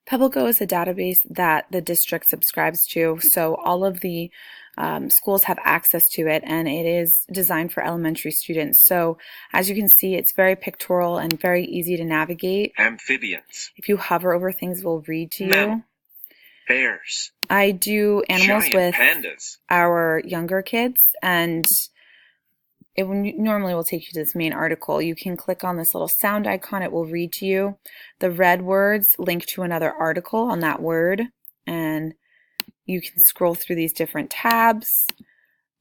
Pebble Go is a database that the district subscribes to, so all of the schools have access to it, and it is designed for elementary students. So as you can see, it's very pictorial and very easy to navigate. Amphibians. If you hover over things, it will read to Mammal. you. Bears. I do animals Giant with pandas. our younger kids, and it normally will take you to this main article. You can click on this little sound icon. It will read to you. The red words link to another article on that word, and you can scroll through these different tabs.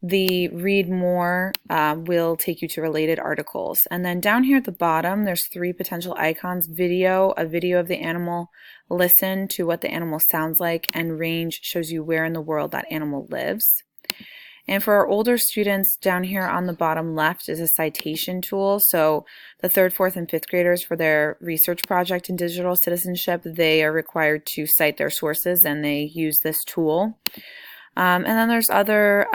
The read more will take you to related articles. And then down here at the bottom, there's 3 potential icons: video, a video of the animal, listen to what the animal sounds like, and range shows you where in the world that animal lives. And for our older students, down here on the bottom left is a citation tool. So the 3rd, 4th, and 5th graders, for their research project in digital citizenship, they are required to cite their sources, and they use this tool. And then there's other,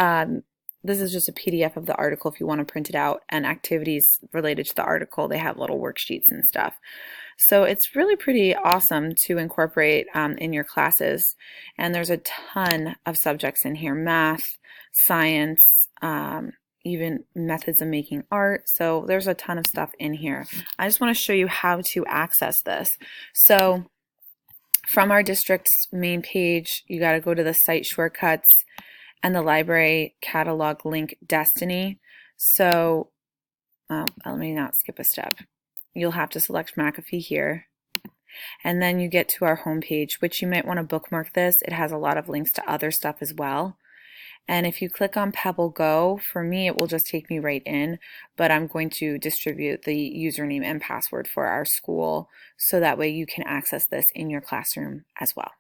this is just a PDF of the article if you want to print it out, and activities related to the article. They have little worksheets and stuff. So it's really pretty awesome to incorporate in your classes. And there's a ton of subjects in here: math, science, even methods of making art. So there's a ton of stuff in here. I just want to show you how to access this. So from our district's main page, you got to go to the site shortcuts and the library catalog link destiny. So let me not skip a step. You'll have to select McAfee here. And then you get to our home page, which you might want to bookmark this. It has a lot of links to other stuff as well. And if you click on Pebble Go, for me, it will just take me right in, but I'm going to distribute the username and password for our school so that way you can access this in your classroom as well.